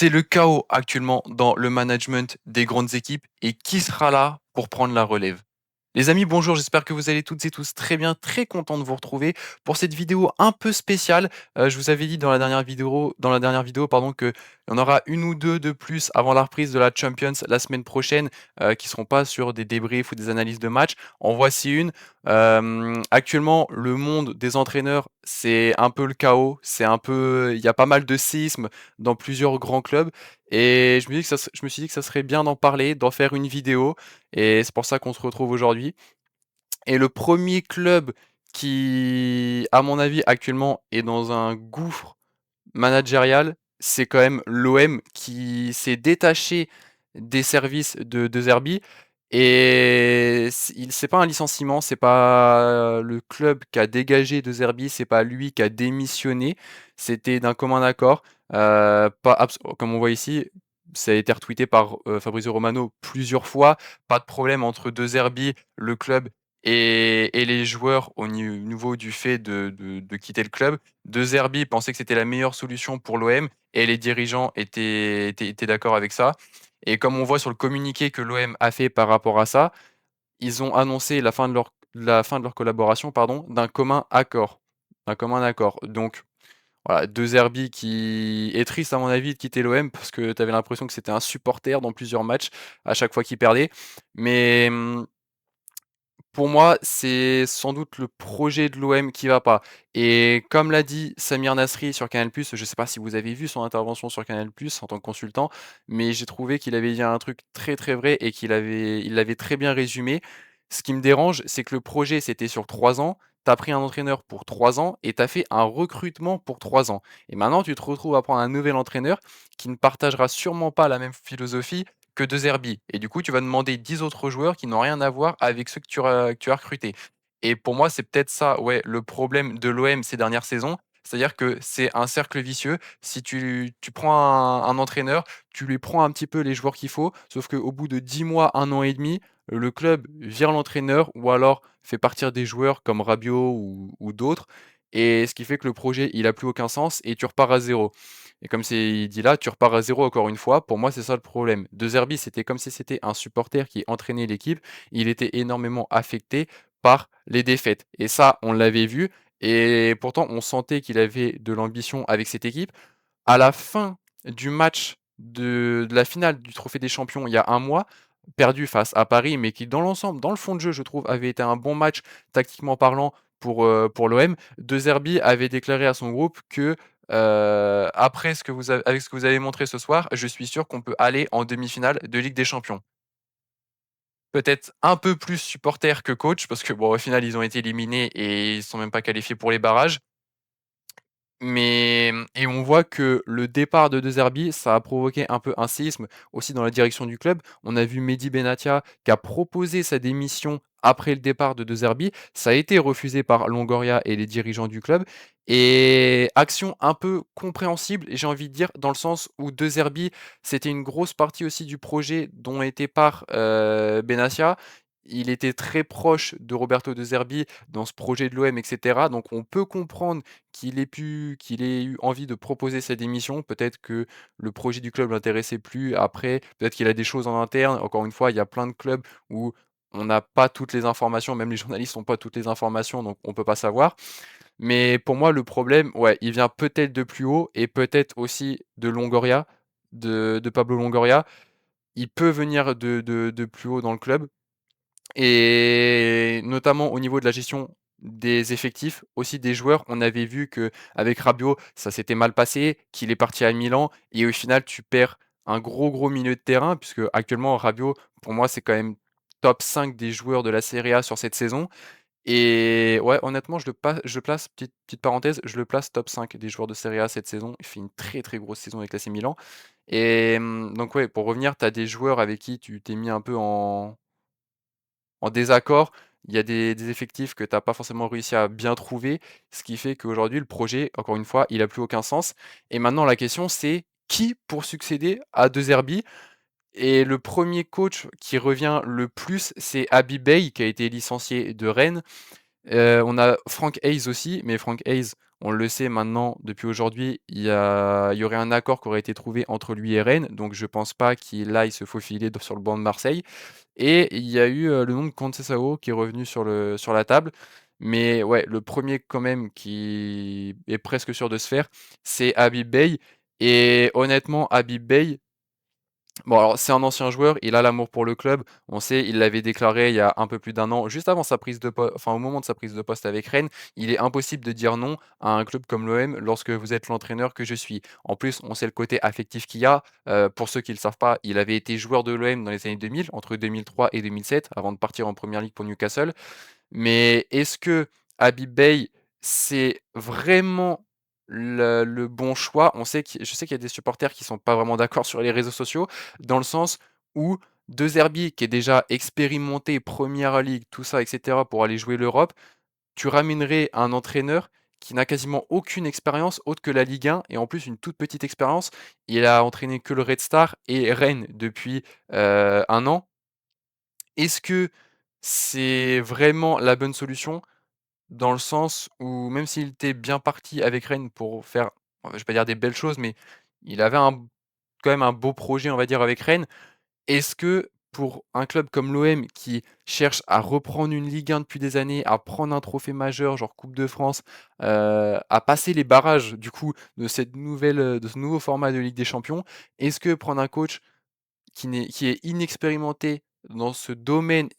C'est le chaos actuellement dans le management des grandes équipes et qui sera là pour prendre la relève? Les amis, bonjour, j'espère que vous allez toutes et tous très bien, très content de vous retrouver pour cette vidéo un peu spéciale. Je vous avais dit dans la dernière vidéo pardon, qu'il y en aura une ou deux de plus avant la reprise de la Champions la semaine prochaine, qui seront pas sur des débriefs ou des analyses de match. En voici une. Actuellement, le monde des entraîneurs, c'est un peu le chaos, il y a pas mal de séismes dans plusieurs grands clubs et je me suis dit que ça serait bien d'en parler, d'en faire une vidéo et c'est pour ça qu'on se retrouve aujourd'hui. Et le premier club qui, à mon avis, actuellement est dans un gouffre managérial, c'est quand même l'OM qui s'est détaché des services de Zerbi. Et c'est pas un licenciement, c'est pas le club qui a dégagé de Zerbi, c'est pas lui qui a démissionné, c'était d'un commun accord. Comme on voit ici, ça a été retweeté par Fabrizio Romano plusieurs fois. Pas de problème entre De Zerbi, le club et les joueurs au niveau du fait de quitter le club. De Zerbi pensait que c'était la meilleure solution pour l'OM et les dirigeants étaient d'accord avec ça. Et comme on voit sur le communiqué que l'OM a fait par rapport à ça, ils ont annoncé la fin de leur collaboration pardon, d'un commun accord. Un commun accord. Donc voilà, De Zerbi qui est triste à mon avis de quitter l'OM parce que tu avais l'impression que c'était un supporter dans plusieurs matchs à chaque fois qu'il perdait. Mais pour moi, c'est sans doute le projet de l'OM qui va pas. Et comme l'a dit Samir Nasri sur Canal+, je ne sais pas si vous avez vu son intervention sur Canal+ en tant que consultant, mais j'ai trouvé qu'il avait dit un truc très très vrai et il l'avait très bien résumé. Ce qui me dérange, c'est que le projet c'était sur 3 ans. Tu as pris un entraîneur pour 3 ans et tu as fait un recrutement pour 3 ans. Et maintenant, tu te retrouves à prendre un nouvel entraîneur qui ne partagera sûrement pas la même philosophie que De Zerbi. Et du coup, tu vas demander 10 autres joueurs qui n'ont rien à voir avec ceux que tu as recrutés. Et pour moi, c'est peut-être ça, ouais, le problème de l'OM ces dernières saisons. C'est-à-dire que c'est un cercle vicieux. Si tu prends un entraîneur, tu lui prends un petit peu les joueurs qu'il faut, sauf qu'au bout de 10 mois, 1 an et demi, le club vire l'entraîneur ou alors fait partir des joueurs comme Rabiot ou d'autres. Et ce qui fait que le projet, il a plus aucun sens et tu repars à zéro. Et comme c'est dit là, tu repars à zéro encore une fois. Pour moi, c'est ça le problème. De Zerbi, c'était comme si c'était un supporter qui entraînait l'équipe. Il était énormément affecté par les défaites. Et ça, on l'avait vu. Et pourtant, on sentait qu'il avait de l'ambition avec cette équipe. À la fin du match de la finale du Trophée des Champions, il y a un mois, perdu face à Paris, mais qui dans l'ensemble, dans le fond de jeu, je trouve, avait été un bon match tactiquement parlant pour l'OM. De Zerbi avait déclaré à son groupe que après avec ce que vous avez montré ce soir, je suis sûr qu'on peut aller en demi-finale de Ligue des Champions. Peut-être un peu plus supporter que coach, parce que bon, au final, ils ont été éliminés et ils sont même pas qualifiés pour les barrages. Et on voit que le départ de De Zerbi, ça a provoqué un peu un séisme aussi dans la direction du club. On a vu Mehdi Benatia qui a proposé sa démission après le départ de Zerbi. Ça a été refusé par Longoria et les dirigeants du club. Et action un peu compréhensible, j'ai envie de dire, dans le sens où De Zerbi, c'était une grosse partie aussi du projet dont était part Benatia. Il était très proche de Roberto De Zerbi dans ce projet de l'OM, etc. Donc on peut comprendre qu'il ait eu envie de proposer sa démission. Peut-être que le projet du club l'intéressait plus. Après, peut-être qu'il a des choses en interne. Encore une fois, il y a plein de clubs où on n'a pas toutes les informations, même les journalistes n'ont pas toutes les informations, donc on peut pas savoir. Mais pour moi, le problème, ouais, il vient peut-être de plus haut et peut-être aussi de Longoria, de Pablo Longoria. Il peut venir de plus haut dans le club. Et notamment au niveau de la gestion des effectifs, aussi des joueurs, on avait vu que avec Rabiot, ça s'était mal passé, qu'il est parti à Milan et au final tu perds un gros milieu de terrain puisque actuellement Rabiot pour moi c'est quand même top 5 des joueurs de la Serie A sur cette saison et ouais honnêtement je place petite parenthèse, je le place top 5 des joueurs de Serie A cette saison. Il fait une très grosse saison avec l'AC Milan et donc ouais, pour revenir, tu as des joueurs avec qui tu t'es mis un peu en désaccord, il y a des effectifs que tu as pas forcément réussi à bien trouver, ce qui fait qu'aujourd'hui le projet, encore une fois, il a plus aucun sens. Et maintenant la question c'est qui pour succéder à De Zerbi? Et le premier coach qui revient le plus, c'est Habib Bey qui a été licencié de Rennes. On a Frank Hayes aussi, mais Frank Hayes, On le sait maintenant, depuis aujourd'hui, il y aurait un accord qui aurait été trouvé entre lui et Rennes, donc je pense pas qu'il aille se faufiler sur le banc de Marseille. Et il y a eu le nom de Conceição qui est revenu sur la table. Mais ouais, le premier quand même qui est presque sûr de se faire, c'est Habib Beye. Et honnêtement, Habib Beye, bon, alors c'est un ancien joueur, il a l'amour pour le club. On sait, il l'avait déclaré il y a un peu plus d'un an, juste avant sa prise de poste, enfin au moment de sa prise de poste avec Rennes. Il est impossible de dire non à un club comme l'OM lorsque vous êtes l'entraîneur que je suis. En plus, on sait le côté affectif qu'il y a. Pour ceux qui ne le savent pas, il avait été joueur de l'OM dans les années 2000, entre 2003 et 2007, avant de partir en première ligue pour Newcastle. Mais est-ce que Habib Beye, c'est vraiment le bon choix? Je sais qu'il y a des supporters qui sont pas vraiment d'accord sur les réseaux sociaux, dans le sens où De Zerbi, qui est déjà expérimenté, Première Ligue, tout ça, et cetera, pour aller jouer l'Europe, tu ramènerais un entraîneur qui n'a quasiment aucune expérience autre que la Ligue 1 et en plus une toute petite expérience. Il a entraîné que le Red Star et Rennes depuis, 1 an. Est-ce que c'est vraiment la bonne solution? Dans le sens où même s'il était bien parti avec Rennes pour faire, je vais pas dire des belles choses, mais il avait quand même un beau projet, on va dire, avec Rennes. Est-ce que pour un club comme l'OM qui cherche à reprendre une Ligue 1 depuis des années, à prendre un trophée majeur, genre Coupe de France, à passer les barrages du coup de ce nouveau format de Ligue des Champions, est-ce que prendre un coach qui est inexpérimenté dans ce domaine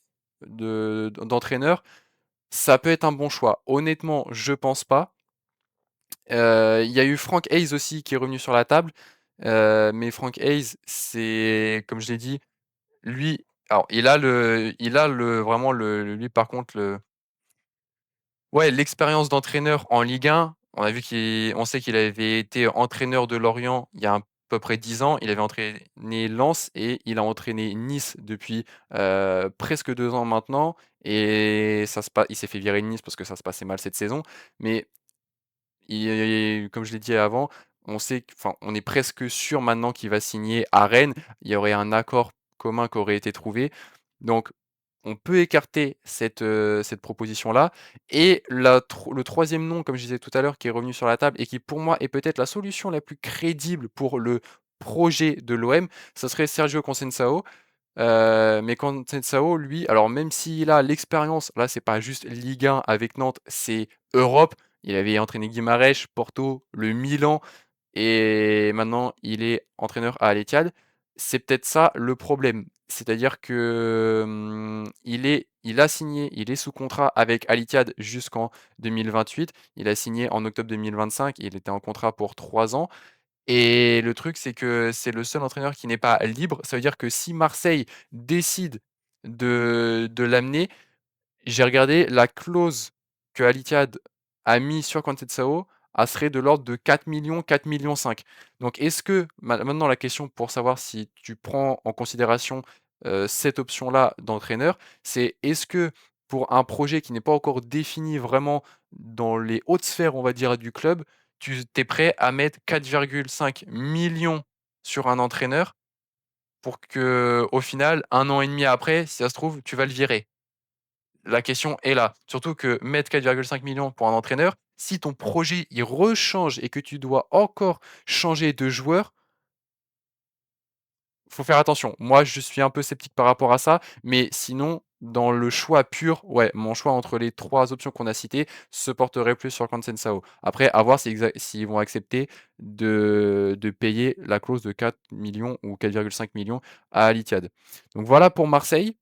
d'entraîneur, ça peut être un bon choix? Honnêtement, je pense pas. Il y a eu Frank Hayes aussi qui est revenu sur la table, mais Frank Hayes, c'est comme je l'ai dit, lui alors il a le vraiment lui par contre l'expérience d'entraîneur en Ligue 1. On sait qu'il avait été entraîneur de Lorient il y a à peu près 10 ans. Il avait entraîné Lens et il a entraîné Nice depuis, presque 2 ans maintenant et il s'est fait virer de Nice parce que ça se passait mal cette saison. Mais comme je l'ai dit avant, on est presque sûr maintenant qu'il va signer à Rennes. Il y aurait un accord commun qui aurait été trouvé. Donc on peut écarter cette proposition-là et le troisième nom, comme je disais tout à l'heure, qui est revenu sur la table et qui pour moi est peut-être la solution la plus crédible pour le projet de l'OM, ce serait Sergio Conceição. Mais Conceição, lui, alors même s'il a l'expérience, là, c'est pas juste Ligue 1 avec Nantes, c'est Europe. Il avait entraîné Guimarães, Porto, le Milan et maintenant il est entraîneur à Al Ittihad. C'est peut-être ça le problème. C'est-à-dire que, il est sous contrat avec Al Ittihad jusqu'en 2028. Il a signé en octobre 2025 et il était en contrat pour 3 ans. Et le truc, c'est que c'est le seul entraîneur qui n'est pas libre. Ça veut dire que si Marseille décide de l'amener, j'ai regardé la clause que Al Ittihad a mis sur Conceição, elle serait de l'ordre de 4 000 000, 4,5 millions. Donc est-ce que maintenant la question pour savoir si tu prends en considération, cette option-là d'entraîneur, c'est est-ce que pour un projet qui n'est pas encore défini vraiment dans les hautes sphères, on va dire, du club, tu es prêt à mettre 4,5 millions sur un entraîneur pour que au final, 1 an et demi après, si ça se trouve, tu vas le virer? La question est là. Surtout que mettre 4,5 millions pour un entraîneur, si ton projet il rechange et que tu dois encore changer de joueur, faut faire attention. Moi, je suis un peu sceptique par rapport à ça, mais sinon, dans le choix pur, ouais, mon choix entre les 3 options qu'on a citées se porterait plus sur Sao. Après, à voir s'ils vont accepter de payer la clause de 4 millions ou 4,5 millions à Al Ittihad. Donc voilà pour Marseille.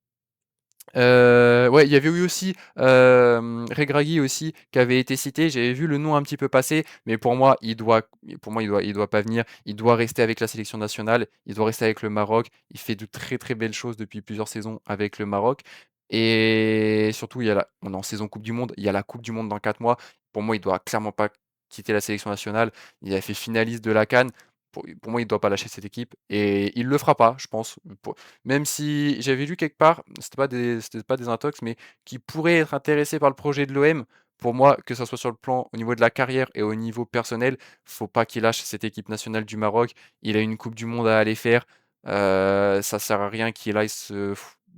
Ouais, il y avait eu aussi, Regragui aussi qui avait été cité. J'avais vu le nom un petit peu passer, mais il doit pas venir. Il doit rester avec la sélection nationale, il doit rester avec le Maroc. Il fait de très, très belles choses depuis plusieurs saisons avec le Maroc et surtout on est en saison coupe du monde, il y a la coupe du monde dans 4 mois. Pour moi, il doit clairement pas quitter la sélection nationale. Il a fait finaliste de la CAN. Pour moi, il doit pas lâcher cette équipe et il le fera pas, je pense. Même si j'avais lu quelque part, c'était pas des intox, mais qui pourraient être intéressés par le projet de l'OM. Pour moi, que ça soit sur le plan au niveau de la carrière et au niveau personnel, faut pas qu'il lâche cette équipe nationale du Maroc. Il a une coupe du monde à aller faire. Ça sert à rien qu'il aille je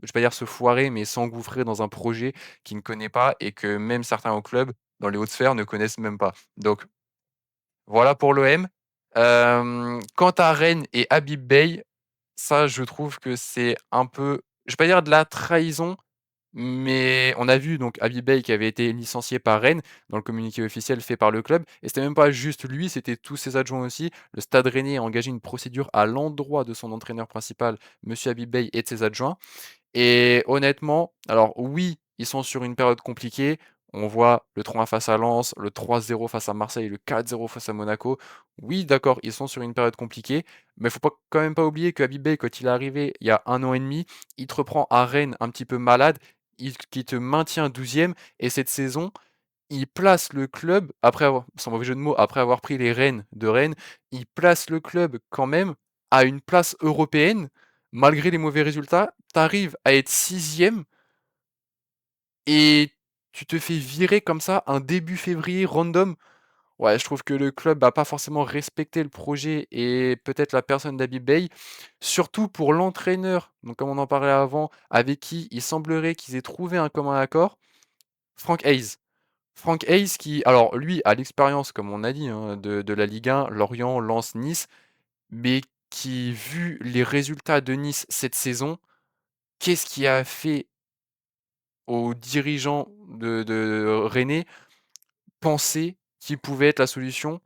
vais pas dire se foirer, mais s'engouffrer dans un projet qu'il ne connaît pas et que même certains au club, dans les hautes sphères, ne connaissent même pas. Donc Voilà pour l'OM. Quant à Rennes et Habib Beye, ça, je trouve que c'est un peu, je vais pas dire de la trahison, mais on a vu donc Habib Beye qui avait été licencié par Rennes dans le communiqué officiel fait par le club, et c'était même pas juste lui, c'était tous ses adjoints aussi. Le Stade Rennais a engagé une procédure à l'endroit de son entraîneur principal, monsieur Habib Beye, et de ses adjoints. Et honnêtement, alors oui, ils sont sur une période compliquée. On voit le 3-1 face à Lens, le 3-0 face à Marseille, le 4-0 face à Monaco. Oui, d'accord, ils sont sur une période compliquée, mais il faut pas, quand même pas oublier que Habib Beye, quand il est arrivé il y a 1 an et demi, il te reprend à Rennes un petit peu malade, qui te maintient 12e, et cette saison, il place le club, après avoir, sans mauvais jeu de mots, après avoir pris les rênes de Rennes, il place le club quand même à une place européenne, malgré les mauvais résultats. Tu arrives à être 6e et tu te fais virer comme ça un début février random. Ouais, je trouve que le club n'a pas forcément respecté le projet et peut-être la personne d'Habib Beye, surtout pour l'entraîneur, donc comme on en parlait avant, avec qui il semblerait qu'ils aient trouvé un commun accord, Frank Hayes. Frank Hayes qui, alors lui, a l'expérience, comme on a dit, hein, de la Ligue 1, Lorient, Lens, Nice, mais qui, vu les résultats de Nice cette saison, qu'est-ce qui a fait aux dirigeants de Rennais penser qu'il pouvait être la solution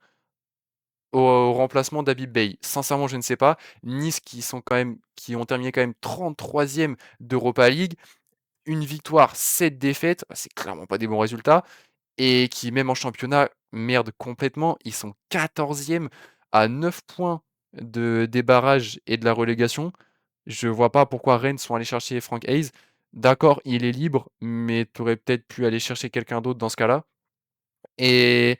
au remplacement d'Habib Beye? Sincèrement, je ne sais pas. Nice qui ont terminé quand même 33e d'Europa League, une victoire, 7 défaites, c'est clairement pas des bons résultats. Et qui, même en championnat, merdent complètement. Ils sont 14e à 9 points des barrages et de la relégation. Je vois pas pourquoi Rennes sont allés chercher Frank Hayes. D'accord, il est libre, mais tu aurais peut-être pu aller chercher quelqu'un d'autre dans ce cas-là. Et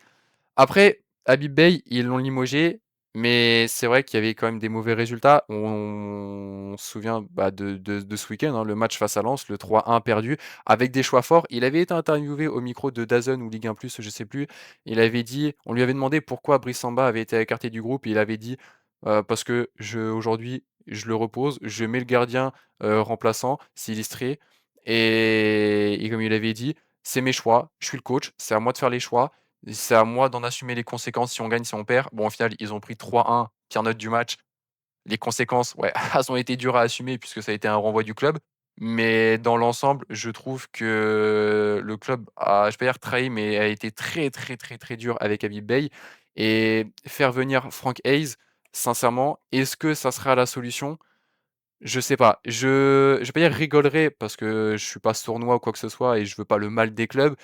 après, Habib Beye, ils l'ont limogé, mais c'est vrai qu'il y avait quand même des mauvais résultats. On se souvient bah, de ce week-end, hein, le match face à Lens, le 3-1 perdu, avec des choix forts. Il avait été interviewé au micro de DAZN ou Ligue 1+, je sais plus. Il avait dit, on lui avait demandé pourquoi Brice Samba avait été écarté du groupe, et il avait dit parce que aujourd'hui, je le repose, je mets le gardien remplaçant, Silistré, et comme il avait dit, c'est mes choix, je suis le coach, c'est à moi de faire les choix. C'est à moi d'en assumer les conséquences si on gagne, si on perd. Bon, au final, ils ont pris 3-1, pire note du match. Les conséquences, ouais, elles ont été dures à assumer puisque ça a été un renvoi du club. Mais dans l'ensemble, je trouve que le club a, je vais pas dire trahi, mais a été très, très, très, très dur avec Habib Beye. Et faire venir Frank Hayes, sincèrement, est-ce que ça sera la solution? Je sais pas. Je vais pas dire rigolerais parce que je suis pas sournois ou quoi que ce soit et je veux pas le mal des clubs,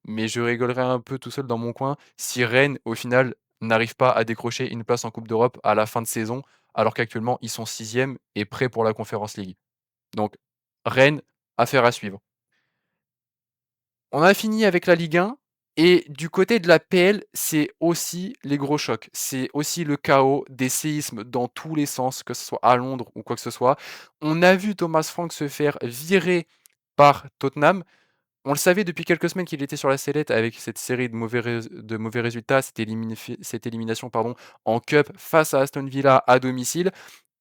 mais je rigolerais un peu tout seul dans mon coin si Rennes, au final, n'arrive pas à décrocher une place en Coupe d'Europe à la fin de saison, alors qu'actuellement ils sont 6e et prêts pour la Conference League. Donc Rennes, affaire à suivre. On a fini avec la Ligue 1 et du côté de la PL, c'est aussi les gros chocs. C'est aussi le chaos, des séismes dans tous les sens, que ce soit à Londres ou quoi que ce soit. On a vu Thomas Frank se faire virer par Tottenham. On le savait depuis quelques semaines qu'il était sur la sellette avec cette série de mauvais résultats, cette élimination pardon, en Cup face à Aston Villa à domicile.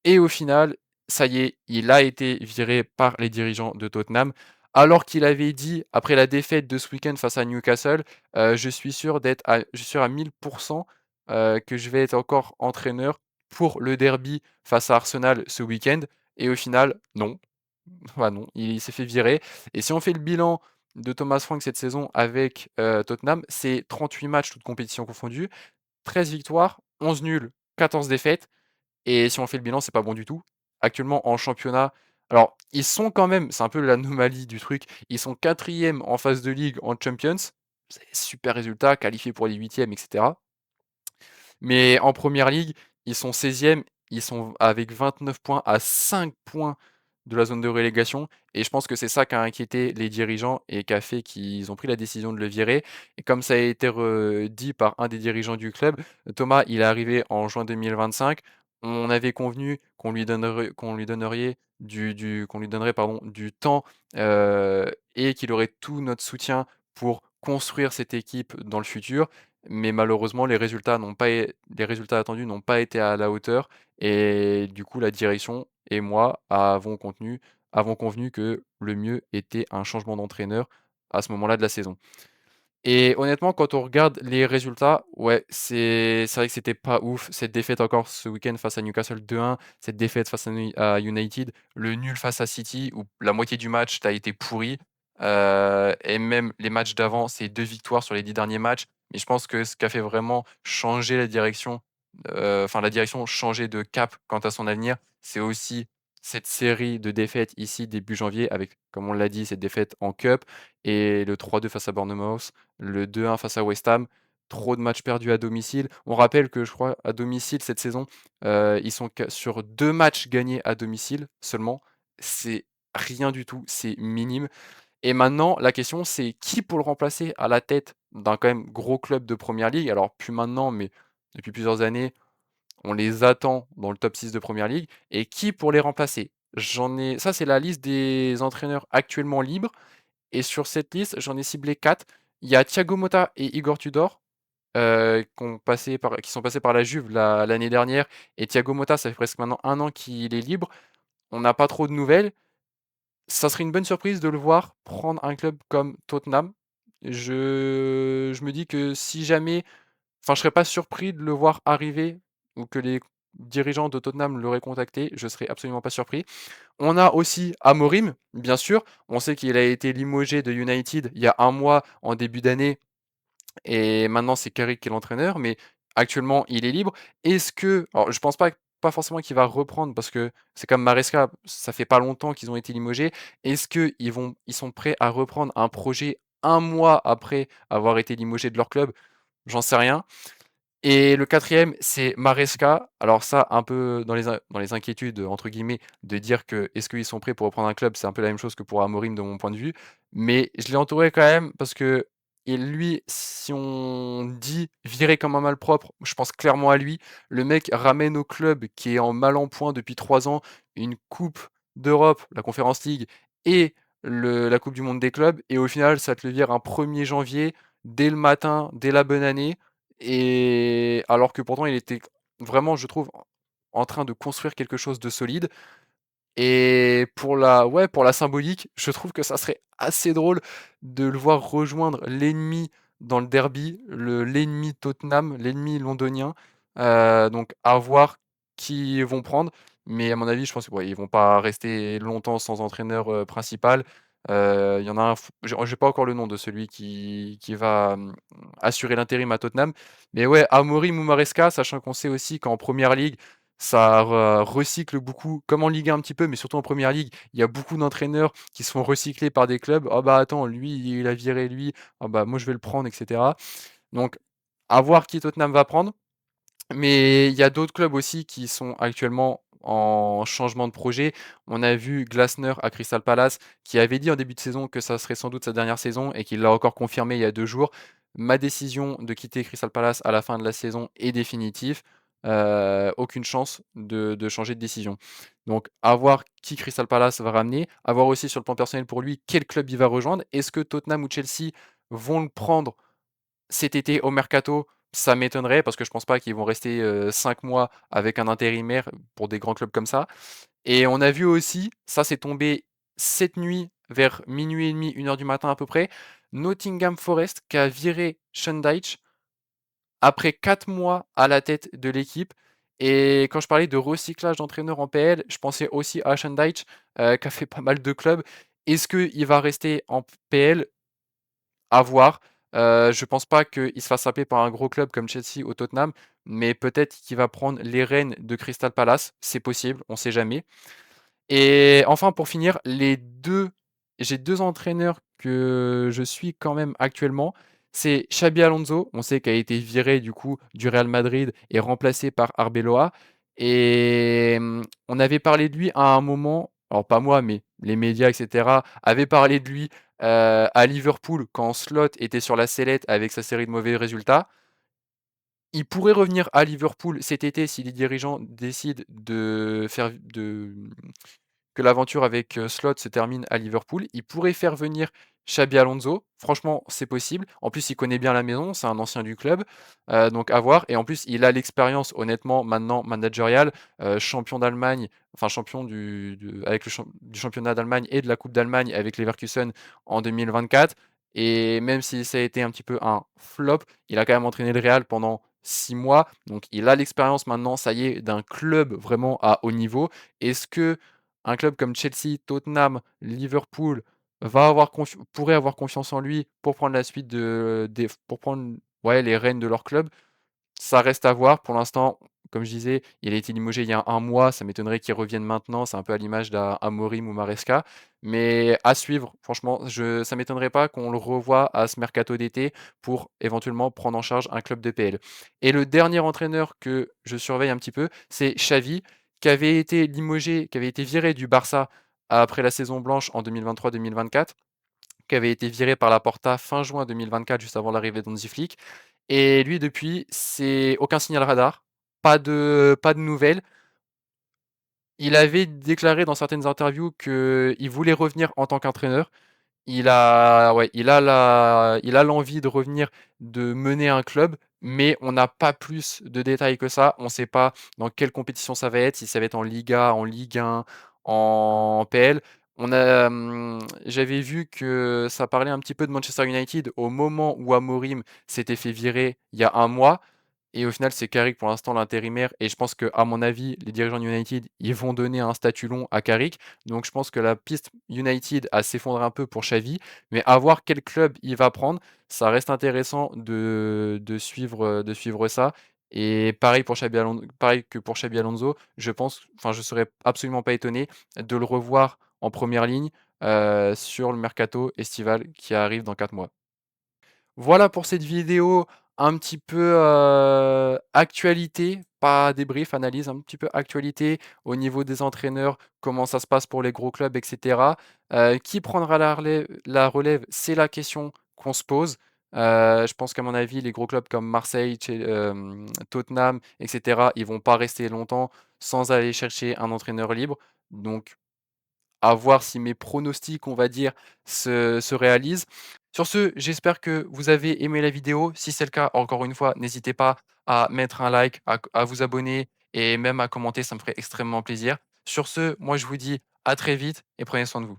Et au final, ça y est, il a été viré par les dirigeants de Tottenham, alors qu'il avait dit, après la défaite de ce week-end face à Newcastle, je suis sûr à 1000% que je vais être encore entraîneur pour le derby face à Arsenal ce week-end. Et au final, non. Bah non, il s'est fait virer. Et si on fait le bilan de Thomas Frank cette saison avec Tottenham, c'est 38 matchs, toutes compétitions confondues, 13 victoires, 11 nuls, 14 défaites. Et si on fait le bilan, c'est pas bon du tout. Actuellement en championnat, alors ils sont quand même, c'est un peu l'anomalie du truc, ils sont quatrième en phase de ligue en Champions. C'est super résultat, qualifiés pour les huitièmes, etc. Mais en première ligue, ils sont 16e, ils sont avec 29 points à 5 points de la zone de relégation. Et je pense que c'est ça qui a inquiété les dirigeants et qui a fait qu'ils ont pris la décision de le virer. Et comme ça a été dit par un des dirigeants du club, Thomas, il est arrivé en juin 2025. On avait convenu qu'on lui donnerait pardon, du temps et qu'il aurait tout notre soutien pour construire cette équipe dans le futur. Mais malheureusement, les résultats attendus n'ont pas été à la hauteur. Et du coup, la direction et moi avons convenu que le mieux était un changement d'entraîneur à ce moment-là de la saison. Et honnêtement, quand on regarde les résultats, ouais, c'est vrai que c'était pas ouf. Cette défaite encore ce week-end face à Newcastle 2-1, cette défaite face à United, le nul face à City où la moitié du match tu été pourri, et même les matchs d'avant, c'est 2 victoires sur les 10 derniers matchs. Mais je pense que ce qui a fait vraiment changer la direction, enfin la direction changer de cap quant à son avenir, c'est aussi cette série de défaites ici début janvier avec, comme on l'a dit, cette défaite en cup et le 3-2 face à Bournemouth, le 2-1 face à West Ham. Trop de matchs perdus à domicile. On rappelle que je crois à domicile cette saison, ils sont sur 2 matchs gagnés à domicile seulement. C'est rien du tout, c'est minime. Et maintenant, la question c'est qui pour le remplacer à la tête d'un quand même gros club de première ligue? Alors plus maintenant, mais depuis plusieurs années, on les attend dans le top 6 de première ligue. Et qui pour les remplacer? Ça c'est la liste des entraîneurs actuellement libres. Et sur cette liste, j'en ai ciblé 4. Il y a Thiago Motta et Igor Tudor, qui sont passés par la Juve l'année dernière. Et Thiago Motta, ça fait presque maintenant 1 an qu'il est libre. On n'a pas trop de nouvelles. Ça serait une bonne surprise de le voir prendre un club comme Tottenham. Je me dis que si jamais, enfin, je serais pas surpris de le voir arriver ou que les dirigeants de Tottenham l'auraient contacté. Je serais absolument pas surpris. On a aussi Amorim, bien sûr. On sait qu'il a été limogé de United il y a 1 mois en début d'année et maintenant c'est Carrick qui est l'entraîneur, mais actuellement il est libre. Est-ce que, alors je pense pas forcément qu'il va reprendre parce que c'est comme Maresca, ça fait pas longtemps qu'ils ont été limogés. Est-ce qu'ils sont prêts à reprendre un projet 1 mois après avoir été limogés de leur club? J'en sais rien. Et le quatrième, c'est Maresca. Alors ça, un peu dans les inquiétudes, entre guillemets, de dire que est-ce qu'ils sont prêts pour reprendre un club, c'est un peu la même chose que pour Amorim de mon point de vue. Mais je l'ai entouré quand même parce que et lui, si on dit virer comme un malpropre, je pense clairement à lui. Le mec ramène au club qui est en mal en point depuis 3 ans une coupe d'Europe, la Conference League, et la Coupe du Monde des clubs. Et au final, ça te le vire un 1er janvier, dès le matin, dès la bonne année. Et alors que pourtant il était vraiment, je trouve, en train de construire quelque chose de solide. Et pour la symbolique, je trouve que ça serait assez drôle de le voir rejoindre l'ennemi dans le derby, l'ennemi Tottenham, l'ennemi londonien. Donc à voir qui ils vont prendre. Mais à mon avis, je pense qu'ils vont pas rester longtemps sans entraîneur principal. Il y en a un, j'ai pas encore le nom de celui qui va assurer l'intérim à Tottenham. Mais ouais, Amorim ou Maresca, sachant qu'on sait aussi qu'en première ligue, ça recycle beaucoup, comme en Ligue 1 un petit peu, mais surtout en première ligue, il y a beaucoup d'entraîneurs qui sont recyclés par des clubs. Ah bah attends, lui, il a viré lui, ah bah moi je vais le prendre, etc. Donc, à voir qui Tottenham va prendre. Mais il y a d'autres clubs aussi qui sont actuellement en changement de projet. On a vu Glasner à Crystal Palace qui avait dit en début de saison que ça serait sans doute sa dernière saison et qui l'a encore confirmé il y a 2 jours. Ma décision de quitter Crystal Palace à la fin de la saison est définitive. Aucune chance de changer de décision. Donc, à voir qui Crystal Palace va ramener, à voir aussi sur le plan personnel pour lui quel club il va rejoindre. Est-ce que Tottenham ou Chelsea vont le prendre cet été au mercato? Ça m'étonnerait parce que je pense pas qu'ils vont rester 5 mois avec un intérimaire pour des grands clubs comme ça. Et on a vu aussi, ça c'est tombé cette nuit vers minuit et demi, 1 heure du matin à peu près, Nottingham Forest qui a viré Sean Dyche après 4 mois à la tête de l'équipe. Et quand je parlais de recyclage d'entraîneurs en PL, je pensais aussi à Sean Dyche qui a fait pas mal de clubs. Est-ce qu'il va rester en PL? À voir. Je pense pas qu'il se fasse saper par un gros club comme Chelsea ou Tottenham, mais peut-être qu'il va prendre les rênes de Crystal Palace. C'est possible, on sait jamais. Et enfin, pour finir, j'ai 2 entraîneurs que je suis quand même actuellement. C'est Xabi Alonso, on sait qu'il a été viré du coup du Real Madrid et remplacé par Arbeloa. Et on avait parlé de lui à un moment, alors pas moi, mais les médias, etc., avaient parlé de lui à Liverpool quand Slot était sur la sellette avec sa série de mauvais résultats. Il pourrait revenir à Liverpool cet été si les dirigeants décident que l'aventure avec Slot se termine à Liverpool. Il pourrait faire venir Xabi Alonso. Franchement, c'est possible. En plus, il connaît bien la maison, c'est un ancien du club. Donc à voir. Et en plus, il a l'expérience, honnêtement, maintenant managériale, champion d'Allemagne, enfin champion du championnat d'Allemagne et de la Coupe d'Allemagne avec Leverkusen en 2024. et même si ça a été un petit peu un flop, il a quand même entraîné le Real pendant 6 mois, donc il a l'expérience maintenant, ça y est, d'un club vraiment à haut niveau. Est-ce qu'un club comme Chelsea, Tottenham, Liverpool pourrait avoir confiance en lui pour prendre la suite pour prendre, ouais, les rênes de leur club? Ça reste à voir. Pour l'instant, comme je disais, il a été limogé il y a un mois. Ça m'étonnerait qu'il revienne maintenant. C'est un peu à l'image d'un Amorim ou Maresca. Mais à suivre, franchement, ça m'étonnerait pas qu'on le revoie à ce mercato d'été pour éventuellement prendre en charge un club de PL. Et le dernier entraîneur que je surveille un petit peu, c'est Xavi, qui avait été limogé, qui avait été viré du Barça après la saison blanche en 2023-2024, qui avait été viré par la Porta fin juin 2024, juste avant l'arrivée d'Hansi Flick. Et lui, depuis, c'est aucun signal radar, pas de nouvelles. Il avait déclaré dans certaines interviews qu'il voulait revenir en tant qu'entraîneur. Ouais, il a l'envie de revenir, de mener un club, mais on n'a pas plus de détails que ça. On ne sait pas dans quelle compétition ça va être, si ça va être en Liga, en Ligue 1, en PL. J'avais vu que ça parlait un petit peu de Manchester United au moment où Amorim s'était fait virer il y a un mois. Et au final, c'est Carrick pour l'instant l'intérimaire. Et je pense que, à mon avis, les dirigeants de United, ils vont donner un statut long à Carrick. Donc je pense que la piste United a s'effondrer un peu pour Xavi. Mais à voir quel club il va prendre, ça reste intéressant de suivre ça. Et pareil que pour Xabi Alonso, je pense, enfin, je serais absolument pas étonné de le revoir en première ligne sur le mercato estival qui arrive dans 4 mois. Voilà pour cette vidéo un petit peu, actualité, pas débrief, analyse, un petit peu actualité au niveau des entraîneurs, comment ça se passe pour les gros clubs et cetera. Qui prendra la relève? C'est la question qu'on se pose. Je pense qu'à mon avis, les gros clubs comme Marseille, Tottenham et cetera, ils vont pas rester longtemps sans aller chercher un entraîneur libre. Donc à voir si mes pronostics, on va dire, se réalisent. Sur ce, j'espère que vous avez aimé la vidéo. Si c'est le cas, encore une fois, n'hésitez pas à mettre un like, à vous abonner et même à commenter, ça me ferait extrêmement plaisir. Sur ce, moi je vous dis à très vite et prenez soin de vous.